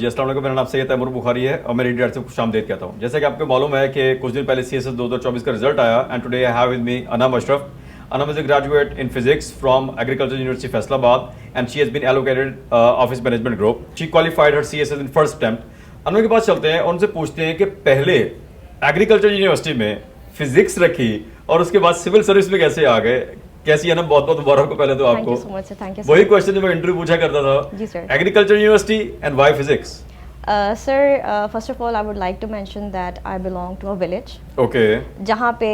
جی السلام علیکم، میرا نام سید تیمور بخاری ہے اور میں ریڈ ڈائٹ سے خوش آمدید کہتا ہوں. جیسا کہ آپ کو معلوم ہے کہ کچھ دن پہلے CSS 2024 کا رزلٹ آیا and today I have with me Anam Ashraf. Anam is a graduate in physics from Agricultural University Faisalabad and she has been allocated office management group. She qualified her CSS in first attempt. انم کے پاس چلتے ہیں اور ان سے پوچھتے ہیں کہ پہلے agriculture university میں فزکس رکھی اور اس کے بعد سول سروس میں کیسے آ گئے. کیسی انم؟ بہت بہت مبارک ہو پہلے تو آپ کو. وہی کوشچن جو میں انٹرویو پوچھا کرتا تھا, agriculture university and why physics. Sir, first of all, I would like to mention that I belong to a village. Okay. جہاں پہ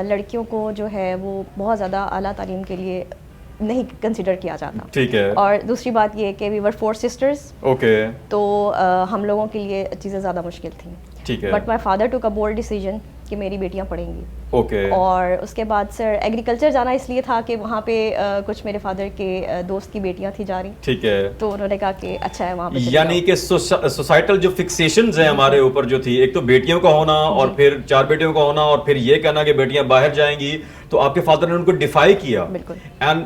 لڑکیوں کو جو ہے وہ بہت زیادہ اعلیٰ تعلیم کے لیے نہیں کنسیڈر کیا جاتا. ٹھیک ہے. اور دوسری بات یہ کہ we were 4 sisters. Okay. تو ہم لوگوں کے لیے چیزیں زیادہ مشکل تھیں. ٹھیک ہے. But my father took a bold decision کہ میری بیٹیاں پڑھیں گی. اوکے. اور اس کے بعد سر ایگریکلچر جانا اس لیے تھا کہ وہاں پہ کچھ میرے فادر کے دوست کی بیٹیاں تھی جا رہی. ٹھیک ہے. تو انہوں نے کہا کہ اچھا ہے وہاں پہ. یعنی کہ سوسائٹل جو فکسیشنز ہیں ہمارے اوپر جو تھی, ایک تو بیٹیوں کا ہونا اور پھر 4 بیٹیوں کا ہونا اور پھر یہ کہنا کہ بیٹیاں باہر جائیں گی, تو آپ کے فادر نے ان کو ڈیفائی کیا. بالکل.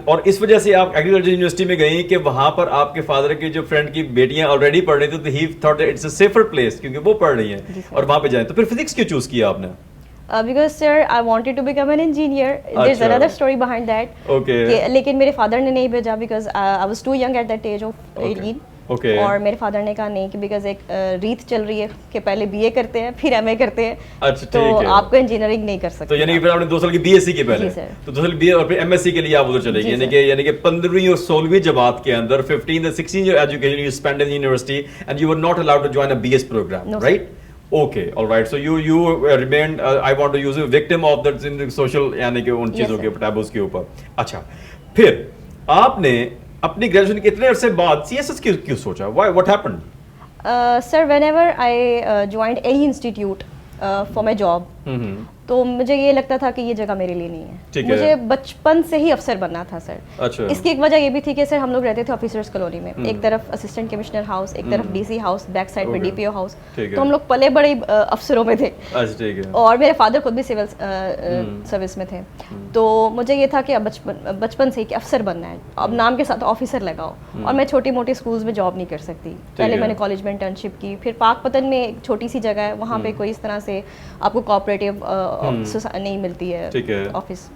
اور اس وجہ سے آپ ایگریکلچر یونیورسٹی میں گئیں کہ وہاں پر آپ کے فادر کی جو فرینڈ کی بیٹیاں آلریڈی پڑھ رہی تھی, تو he thought it's a safer place کیونکہ وہ پڑھ رہی ہیں اور وہاں پہ جائیں. تو پھر فزکس کیوں چوز کیا آپ نے؟ Because sir, I wanted to become an engineer. There's another story behind that. Okay. لیکن میرے فادر نے نہیں بھیجا because I was too young at that age of 18. Okay. اور میرے فادر نے کہا نہیں کہ بیکاز ایک ریت چل رہی ہے کہ پہلے BA کرتے ہیں پھر MA کرتے ہیں. اچھا تو آپ کو انجینئرنگ نہیں کر سکتے. تو یعنی کہ پھر آپ نے 2 سال کی BSc کی پہلے, تو 2 سال BA اور پھر MSc کے لیے آپ ادھر چلے گئے. یعنی کہ 15ویں اور 16ویں جماعت کے اندر 15 and 16 year education you spent in university and you were not allowed to join a BS program, right? Okay, all right. So you remained I want to use a victim of the social یعنی کہ ان چیزوں کے taboos کے اوپر. اچھا, پھر آپ نے اپنی گریجویشن کے اتنے عرصے بعد CSS کیوں سوچا؟ Why? What happened? Sir, whenever I joined any institute for my job, تو مجھے یہ لگتا تھا کہ یہ جگہ میرے لیے نہیں ہے. مجھے بچپن سے ہی افسر بننا تھا سر. اس کی ایک وجہ یہ بھی تھی کہ سر ہم لوگ رہتے تھے آفیسرس کالونی میں, ایک طرف اسسٹنٹ کمشنر ہاؤس, ایک طرف DC ہاؤس, بیک سائڈ پہ DPO ہاؤس. تو ہم لوگ پلے بڑے افسروں میں تھے اور میرے فادر خود بھی سول سروس میں تھے. تو مجھے یہ تھا کہ اب بچپن سے ہی کہ افسر بننا ہے, اب نام کے ساتھ آفیسر لگاؤ. اور میں چھوٹی موٹی اسکولس میں جاب نہیں کر سکتی. پہلے میں نے کالج میں انٹرنشپ کی, پھر پاک پتن میں ایک چھوٹی سی جگہ ہے, وہاں پہ کوئی اس طرح سے آپ کو کوآپریٹو نہیں ملتی ہے آفس,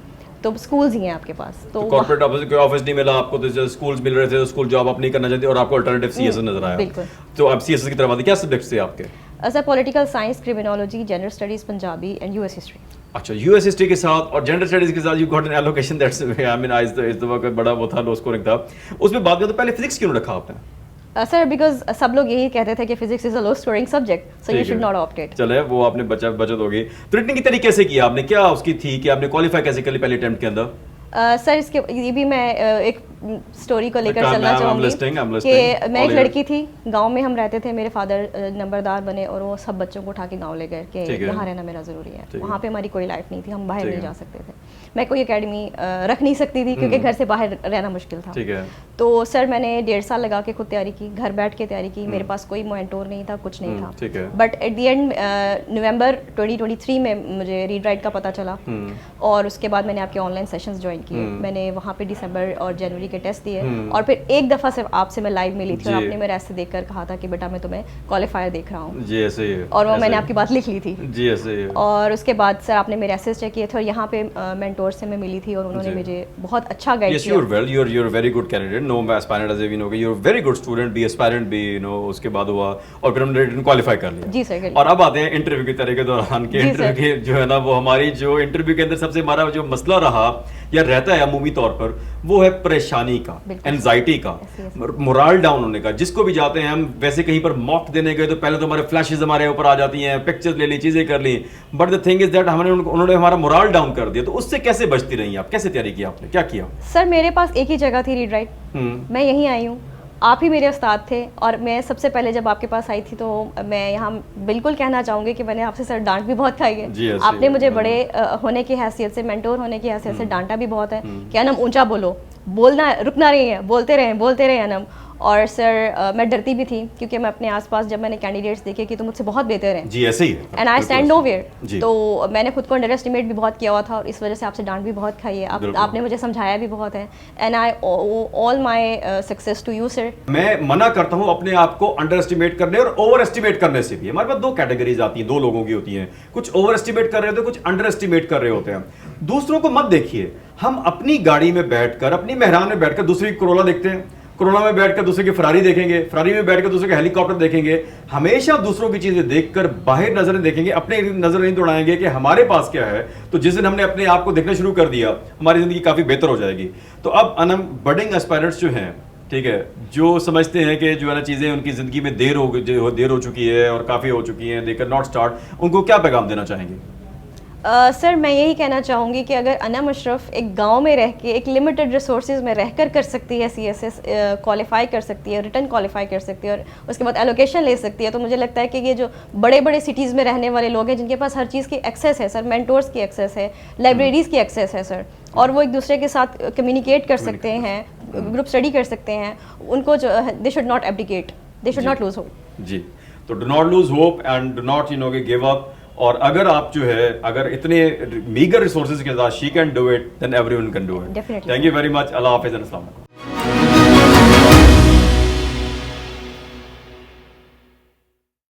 تو اسکولز ہی ہیں آپ کے پاس. تو کارپوریٹ آفس نہیں ملا آپ کو, تو اسکولز مل رہے تھے, اسکول جاب آپ نہیں کرنا چاہتے اور آپ کو الٹرنیٹیو CSS نظر آیا. بالکل. تو آپ CSS کی طرف آتے, کیا سبجیکٹس تھے آپ کے؟ Sir political science, criminology, general studies Punjabi and US history. اچھا, US ہسٹری کے ساتھ اور جنرل اسٹڈیز کے ساتھ you got an allocation, that's I mean اس دفعہ کا بڑا وہ تھا, لو اسکورنگ تھا. اس میں بات کریں تو پہلے فزکس کیوں رکھا آپ نے؟ سر بیکاز سب لوگ یہی کہتے تھے کہ physics is a low scoring subject, so you should not opt it. چلے وہ آپ نے بچت ہوگی. تو ریٹنگ کی طریقے سے کیا آپ نے, کیا اس کی تھی کہ آپ نے کوالیفائی کیسے کر لی پہلے اٹیمپٹ کے اندر؟ سر اس کے یہ بھی میں ایک اسٹوری کو لے کر چلنا چاہوں گی کہ میں ایک لڑکی تھی, گاؤں میں ہم رہتے تھے, میرے فادر نمبردار بنے اور وہ سب بچوں کو اٹھا کے گاؤں لے گئے کہ یہاں رہنا میرا ضروری ہے. وہاں پہ ہماری کوئی لائف نہیں تھی, ہم باہر نہیں جا سکتے تھے, میں کوئی اکیڈمی رکھ نہیں سکتی تھی کیونکہ گھر سے باہر رہنا مشکل تھا. تو سر میں نے 1.5 سال لگا کے خود تیاری کی, گھر بیٹھ کے تیاری کی. میرے پاس کوئی مینٹور نہیں تھا, کچھ نہیں تھا. بٹ ایٹ دی اینڈ نومبر 2023 میں مجھے ریڈ رائٹ کا پتہ چلا, اور اس کے بعد میں نے آپ کے آن لائن سیشنز جوائن کیے. میں نے وہاں پہ دسمبر اور جنوری کے ٹیسٹ دیے, اور پھر ایک دفعہ صرف آپ سے میں لائیو ملی تھی, اور آپ نے میرے ایسے دیکھ کر کہا تھا کہ بیٹا میں تمہیں کوالیفائر دیکھ رہا ہوں. جی ایسے ہی, اور وہ میں نے آپ کی بات لکھ لی تھی. جی ایسے ہی. اور اس کے بعد سر آپ نے میرے ایسے چیک کیے تھے, اور یہاں پہ مینٹور سے میں ملی تھی اور انہوں نے مجھے بہت اچھا گائیڈ کیا. You are very good candidate, no aspirant as you know کہ you are very good student, be aspirant بھی یو نو. اس کے بعد ہوا اور پھر ہم نے ریٹن کوالیفائی کر لیا. جی سر. اور اب آتے ہیں انٹرویو کی طرح کے دوران کے انٹرویو کے جو ہے نا, وہ ہماری جو انٹرویو کے اندر سب سے ہمارا جو مسئلہ رہا یا رہتا ہے عمومی طور پر, وہ ہے پریشانی کا, اینزائٹی کا, مورال ڈاؤن ہونے کا. جس کو بھی جاتے ہیں ہم ویسے کہیں پر موک دینے گئے تو پہلے تو ہمارے فلیشز ہمارے اوپر آ جاتی ہیں, پکچرز لے لی, چیزیں کر لی, but the thing is that انہوں نے ہمارا مورال ڈاؤن کر دیا. تو اس سے کیسے بچتی رہی آپ, کیسے تیاری کی آپ نے, کیا کیا؟ سر میرے پاس ایک ہی جگہ تھی ریڈ رائٹ, میں یہیں آئی ہوں, آپ ہی میرے استاد تھے. اور میں سب سے پہلے جب آپ کے پاس آئی تھی تو میں یہاں بالکل کہنا چاہوں گی کہ میں نے آپ سے سر ڈانٹ بھی بہت کھائی ہے. آپ نے مجھے بڑے ہونے کی حیثیت سے, مینٹور ہونے کی حیثیت سے ڈانٹا بھی بہت ہے کہ انم اونچا بولو, بولنا رکنا نہیں ہے, بولتے رہیں انم. اور سر میں ڈرتی بھی تھی کیونکہ میں اپنے آس پاس جب میں نے کینڈیڈیٹس دیکھے کہ تو مجھ سے بہت بہتر ہیں جی ایسے ہی ہے and I stand nowhere, تو میں نے خود کو انڈر اسٹیمیٹ بھی بہت کیا ہوا تھا اور اس وجہ سے آپ سے ڈانٹ بھی بہت کھائی ہے, آپ نے مجھے سمجھایا بھی بہت ہے, and I all my success to you sir. میں منع کرتا ہوں اپنے آپ کو انڈر اسٹیمیٹ کرنے اور اوور اسٹیمیٹ کرنے سے بھی. ہمارے پاس دو کیٹیگریز آتی ہیں, دو لوگوں کی ہوتی ہیں, کچھ اوور اسٹیمیٹ کر رہے ہوتے ہیں, کچھ انڈر اسٹیمیٹ کر رہے ہوتے ہیں. دوسروں کو مت دیکھیے, ہم اپنی گاڑی میں بیٹھ کر, اپنی مہران میں بیٹھ کر دوسری کی کرولا دیکھتے ہیں, کرولا میں بیٹھ کر دوسرے کی فراری دیکھیں گے, فراری میں بیٹھ کر دوسرے کے ہیلی کاپٹر دیکھیں گے. ہمیشہ دوسروں کی چیزیں دیکھ کر باہر نظریں دیکھیں گے, اپنے نظر نہیں دوڑائیں گے کہ ہمارے پاس کیا ہے. تو جس دن ہم نے اپنے آپ کو دیکھنا شروع کر دیا, ہماری زندگی کافی بہتر ہو جائے گی. تو اب انم بڈنگ اسپائرنٹس جو ہیں, ٹھیک ہے, جو سمجھتے ہیں کہ جو ہے نا چیزیں ان کی زندگی میں دیر ہو چکی ہے اور کافی ہو چکی ہیں, دے کین ناٹ اسٹارٹ, ان کو کیا پیغام دینا چاہیں گے؟ سر میں یہی کہنا چاہوں گی کہ اگر انم اشرف ایک گاؤں میں رہ کے, ایک لمیٹڈ ریسورسز میں رہ کر سکتی ہے سی ایس ایس کوالیفائی کر سکتی ہے, ریٹرن کوالیفائی کر سکتی ہے اور اس کے بعد ایلوکیشن لے سکتی ہے, تو مجھے لگتا ہے کہ یہ جو بڑے بڑے سٹیز میں رہنے والے لوگ ہیں جن کے پاس ہر چیز کی ایکسیس ہے سر, مینٹورس کی ایکسیس ہے, لائبریریز کی ایکسیس ہے سر, اور وہ ایک دوسرے کے ساتھ کمیونیکیٹ کر سکتے ہیں, گروپ اسٹڈی کر سکتے ہیں, ان کو جو they should not abdicate, they should not lose hope. جی, تو do not lose hope and do not give up. اور اگر آپ جو ہے اگر اتنے میگر ریسورسز کے ساتھ she can do it, then everyone can do it. Thank you very much. اللہ حافظ. السلام علیکم.